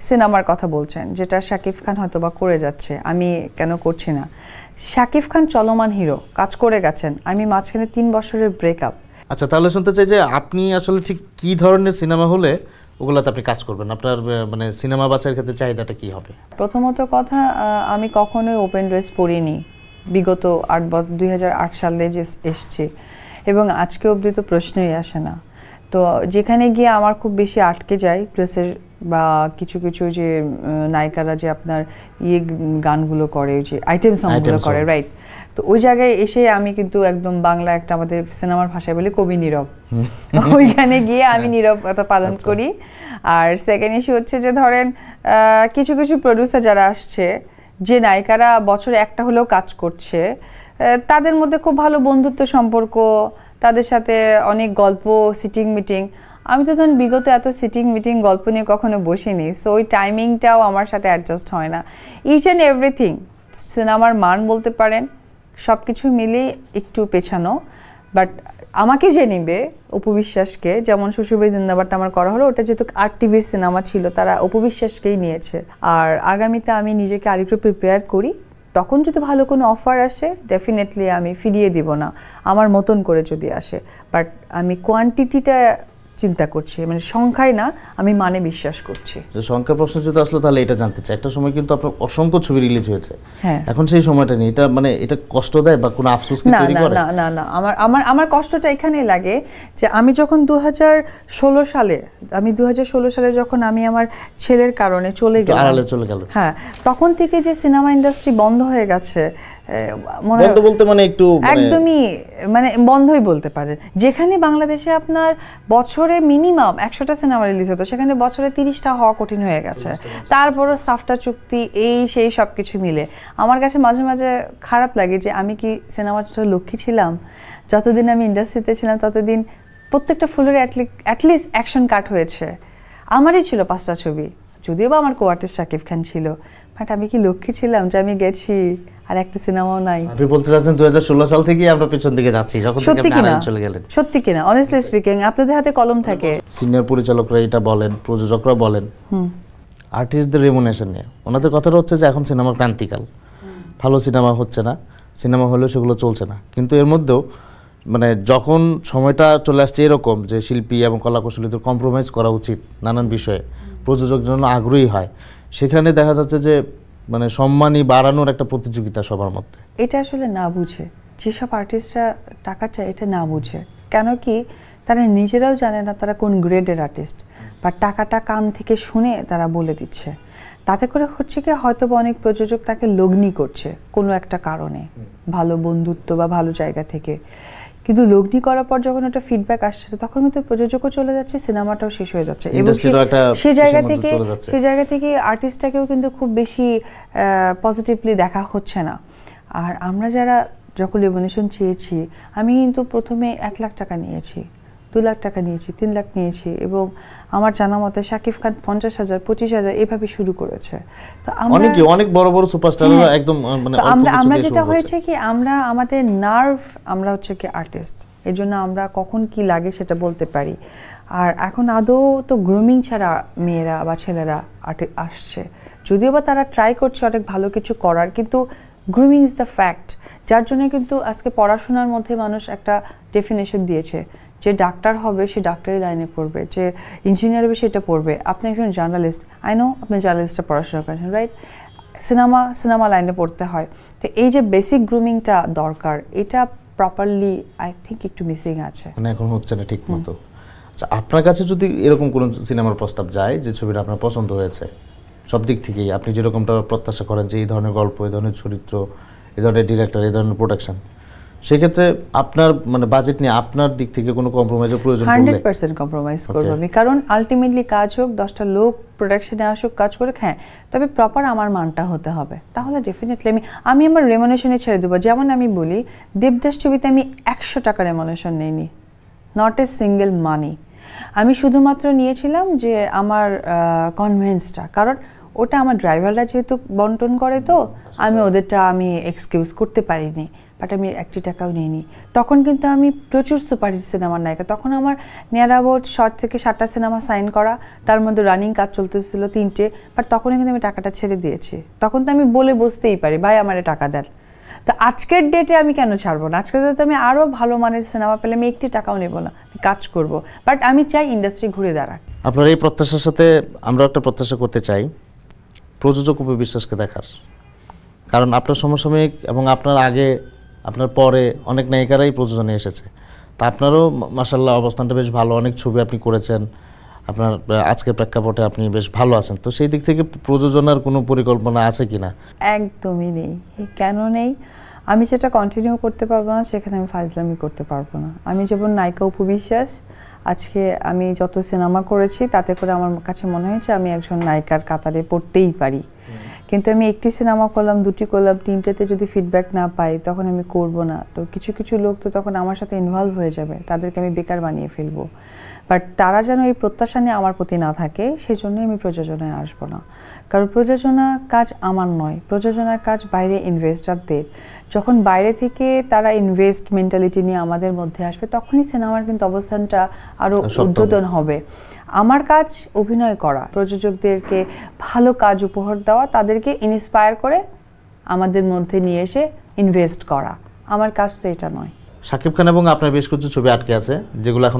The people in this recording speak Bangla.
সিনেমার কথা বলছেন, যেটা শাকিব খান হয়তো বা করে যাচ্ছে, আমি কেন করছি না। শাকিব খান চলমান হিরো, কাজ করে গেছেন, আমি মাঝখানে 3 বছরের ব্রেকআপ। আচ্ছা, তাহলে শুনতে চাই যে আপনি আসলে ঠিক কী ধরনের সিনেমা হলে ওগুলোতে আপনি কাজ করবেন, আপনার মানে সিনেমা বাছাইয়ের ক্ষেত্রে চাহিদাটা কী হবে? প্রথমত কথা, আমি কখনোই ওপেন ড্রেস পরিনি বিগত 2008 সালে যে এসছি, এবং আজকে অবধি তো প্রশ্নই আসে না। তো যেখানে গিয়ে আমার খুব বেশি আটকে যায় ড্রেসের, বা কিছু কিছু যে নায়িকারা যে আপনার গানগুলো করে, যে আইটেম সংগুলো করে, রাইট, তো ওই জায়গায় এসে আমি কিন্তু একদম বাংলা একটা, আমাদের সিনেমার ভাষায় বলে কবি নীরব, ওইখানে গিয়ে আমি নীরবতা পালন করি। আর সেকেন্ড ইস্যু হচ্ছে যে ধরেন কিছু কিছু প্রডিউসার যারা আসছে, যে নায়িকারা বছরে একটা হলেও কাজ করছে, তাদের মধ্যে খুব ভালো বন্ধুত্ব সম্পর্ক, তাদের সাথে অনেক গল্প, সিটিং মিটিং। আমি তো তখন বিগত এত সিটিং মিটিং গল্প নিয়ে কখনো বসিনি, সো ওই টাইমিংটাও আমার সাথে অ্যাডজাস্ট হয় না। ইচ অ্যান্ড এভরিথিং, সিনেমার মান বলতে পারেন, সব কিছু মিলেই একটু পেছানো। বাট আমাকে যে নিবে, অপু বিশ্বাসকে, যেমন শ্বশুরবাড়ি জিন্দাবাদটা আমার করা হলো, ওটা যেহেতু RTV সিনেমা ছিল, তারা অপু বিশ্বাসকেই নিয়েছে। আর আগামীতে আমি নিজেকে আরেকটু প্রিপেয়ার করি, তখন যদি ভালো কোনো অফার আসে ডেফিনেটলি আমি ফিরিয়ে দিব না, আমার মতন করে যদি আসে। বাট আমি কোয়ান্টিটিটা চিন্তা করছি, মানে সংখ্যায় না, আমি মানে বিশ্বাস করছি। যে সংখ্যার প্রশ্ন যদি আসলো, তাহলে এটা জানতে চাই, একটা সময় কিন্তু আপনার অসংখ্য ছবি রিলিজ হয়েছে, হ্যাঁ, এখন সেই সময়টা নেই, এটা মানে এটা কষ্ট দেয় বা কোনো আফসোস কি তৈরি করে? না না না, আমার কষ্টটা এখানেই লাগে যে আমি যখন 2016 সালে যখন আমি আমার ছেলের কারণে চলে গেল, হ্যাঁ, তখন থেকে যে সিনেমা ইন্ডাস্ট্রি বন্ধ হয়ে গেছে, বন্ধ বলতে মানে একটু একদমই মানে বন্ধই বলতে পারেন। যেখানে বাংলাদেশে আপনার বছরে মিনিমাম 100টা সিনেমা রিলিজ হতো, সেখানে বছরে 30টা হওয়া কঠিন হয়ে গেছে। তারপরও সাফটা চুক্তি, এই সেই সব কিছু মিলে আমার কাছে মাঝে মাঝে খারাপ লাগে যে আমি কি সিনেমার লক্ষ্মী ছিলাম? যতদিন আমি ইন্ডাস্ট্রিতে ছিলাম ততদিন প্রত্যেকটা ফুলের অ্যাটলিস্ট অ্যাকশন কাট হয়েছে। আমারই ছিল 5টা ছবি, যদিও বা আমার কো-আর্টিস্ট শাকিব খান ছিল, বাট আমি কি লক্ষ্মী ছিলাম যে আমি গেছি আর একটা সিনেমাও নাই? আপনি বলতে চাচ্ছেন 2016 সাল থেকে আমরা পেছন দিকে যাচ্ছি, যখন থেকে আপনি আড়ালে চলে গেলেন। সত্যি কিনা? অনেস্টলি স্পিকিং, আপনাদের হাতে কলম থাকে, সিনিয়র পরিচালকরা এটা বলেন, প্রযোজকরা বলেন, আর্টিস্টদের রেমুনেশন নিয়ে ওনাদের কথাটা হচ্ছে যে এখন সিনেমা ক্রান্তিকাল, ভালো সিনেমা হচ্ছে না, সিনেমা হলেও সেগুলো চলছে না। কিন্তু এর মধ্যেও মানে যখন সময়টা চলে আসছে এরকম যে শিল্পী এবং কলাকুশলীদের কম্প্রোমাইজ করা উচিত নানান বিষয়ে, প্রযোজক যেন আগ্রহী হয়, সেখানে দেখা যাচ্ছে যে মানে সম্মানই বাড়ানোর একটা প্রতিযোগিতা সবার মধ্যে। এটা আসলে না বুঝে, যেসব আর্টিস্টরা টাকা চায় এটা না বুঝে। কেন কি, তারা নিজেরাও জানে না তারা কোন গ্রেডের আর্টিস্ট, বা টাকাটা কান থেকে শুনে তারা বলে দিচ্ছে। তাতে করে হচ্ছে কি, হয়তো বা অনেক প্রযোজক তাকে লগ্নি করছে কোনো একটা কারণে, ভালো বন্ধুত্ব বা ভালো জায়গা থেকে, কিন্তু লগ্নি করার পর যখন একটা ফিডব্যাক আসছে, তখন কিন্তু প্রযোজকও চলে যাচ্ছে, সিনেমাটাও শেষ হয়ে যাচ্ছে, এবং সে জায়গা থেকে আর্টিস্টটাকেও কিন্তু খুব বেশি পজিটিভলি দেখা হচ্ছে না। আর আমরা যারা যখন রেমুনেশন চেয়েছি, আমি কিন্তু প্রথমে 1 লাখ টাকা নিয়েছি, 2 লাখ টাকা নিয়েছি, 3 লাখ নিয়েছি, এবং আমার জানা মতে শাকিব খান 50,000, 25,000 এভাবে শুরু করেছে। তো অনেক বড় বড় সুপারস্টাররা একদম মানে আমরা যেটা হয়েছে কি, আমাদের নার্ভ, আমরা হচ্ছে কি আর্টিস্ট, এর জন্য আমরা কখন কি লাগে সেটা বলতে পারি। আর এখন আদৌ তো গ্রুমিং ছাড়া মেয়েরা বা ছেলেরা আসছে, যদিও বা তারা ট্রাই করছে অনেক ভালো কিছু করার, কিন্তু গ্রুমিং ইজ দ্য ফ্যাক্ট। যার জন্য কিন্তু আজকে পড়াশোনার মধ্যে মানুষ একটা ডেফিনেশন দিয়েছে, যে ডাক্তার হবে সে ডাক্তারি লাইনে পড়বে, যে ইঞ্জিনিয়ার হবে সেটা পড়বে। আপনি একজন জার্নালিস্ট, আই নো আপনি জার্নালিস্টে পড়াশোনা করেছেন, রাইট, সিনেমা লাইনে পড়তে হয়। তো এই যে বেসিক গ্রুমিংটা দরকার, এটা প্রপারলি আই থিঙ্ক একটু মিসিং আছে, মানে এখন হচ্ছে না ঠিক মতো। আচ্ছা, আপনার কাছে যদি এরকম কোনো সিনেমার প্রস্তাব যায় যে ছবিটা আপনার পছন্দ হয়েছে সব দিক থেকেই, আপনি যেরকমটা প্রত্যাশা করেন যে এই ধরনের গল্প, এই ধরনের চরিত্র, এই ধরনের ডিরেক্টর, এই ধরনের প্রোডাকশন, সেক্ষেত্রে আপনার মানে বাজেট নিয়ে আপনার দিক থেকে কোনো কম্প্রোমাইজের প্রয়োজন পড়লে 100% কম্প্রোমাইজ করব আমি, কারণ আলটিমেটলি কাজ হোক, 10টা লোক প্রোডাকশনে আসুক, কাজ করে, হ্যাঁ, তবে প্রপার আমার মানটা হতে হবে, তাহলে ডেফিনেটলি আমি আমার রেমুনেশনে ছেড়ে দেবো। যেমন আমি বলি, দেবদাস ছবিতে আমি 100 টাকা রেমুনেশন নেইনি, নট এ সিঙ্গেল মানি। আমি শুধুমাত্র নিয়েছিলাম যে আমার কনভেন্সটা, কারণ ওটা আমার ড্রাইভাররা যেহেতু বন্টন করে, তো আমি ওদেরটা আমি এক্সকিউজ করতে পারিনি। বাট আমি একটি টাকাও নিইনি। তখন কিন্তু আমি প্রচুর সুপারহিট সিনেমার নায়িকা, তখন আমার নিয়ার অ্যাবাউট 6 থেকে 7টা সিনেমা সাইন করা, তার মধ্যে রানিং কাজ চলতেছিল 3টে, বাট তখনই কিন্তু আমি টাকাটা ছেড়ে দিয়েছি। তখন তো আমি বলে বসতেই পারি ভাই আমারে টাকা দেন। তো আজকের ডেটে আমি কেন ছাড়বো না? আজকের ডেটে আমি আরও ভালো মানের সিনেমা পেলে আমি একটি টাকাও নেব না, আমি কাজ করব, বাট আমি চাই ইন্ডাস্ট্রি ঘুরে দাঁড়াক। আপনার এই প্রত্যাশার সাথে আমরা একটা প্রত্যাশা করতে চাই প্রযোজক অপু বিশ্বাসকে দেখার, কারণ আপনার সমসাময়িক এবং আপনার আগে আপনার পরে অনেক নায়িকারাই প্রযোজনে এসেছে। তা আপনারও মাশাআল্লাহ অবস্থানটা বেশ ভালো, অনেক ছবি আপনি করেছেন, আপনার আজকের প্রেক্ষাপটে আপনি বেশ ভালো আছেন। তো সেই দিক থেকে প্রযোজনার কোনো পরিকল্পনা আছে কিনা? একদমই নেই। কেন নেই? আমি সেটা কন্টিনিউ করতে পারবো না, সেখানে আমি ফাজলামি করতে পারবো না। আমি যেমন নায়িকা অপু বিশ্বাস, আজকে আমি যত সিনেমা করেছি তাতে করে আমার কাছে মনে হয়েছে আমি একজন নায়িকার কাতারে পড়তেই পারি। কিন্তু আমি একটি সিনেমা করলাম, 2টি করলাম, 3টেতে যদি ফিডব্যাক না পাই তখন আমি করব না। তো কিছু কিছু লোক তো তখন আমার সাথে ইনভলভ হয়ে যাবে, তাদেরকে আমি বেকার বানিয়ে ফেলবো। বাট তারা যেন এই প্রত্যাশা নিয়ে আমার প্রতি না থাকে, সেই জন্যই আমি প্রযোজনায় আসবো না। কারণ প্রযোজনা কাজ আমার নয়, প্রযোজনার কাজ বাইরে ইনভেস্টারদের। যখন বাইরে থেকে তারা ইনভেস্ট মেন্টালিটি নিয়ে আমাদের মধ্যে আসবে, তখনই সিনেমার কিন্তু অবস্থানটা আরও উদ্বোধন হবে। আমার কাজ অভিনয় করা, প্রযোজকদেরকে ভালো কাজ উপহার দেওয়া, তাদেরকে ইন্সপায়ার করে আমাদের মধ্যে নিয়ে এসে ইনভেস্ট করা। আমার কাজ তো এটা নয়। শাকিব খান এবং আপনার বেশ কিছু ছবি আটকে আছে যেগুলো এখন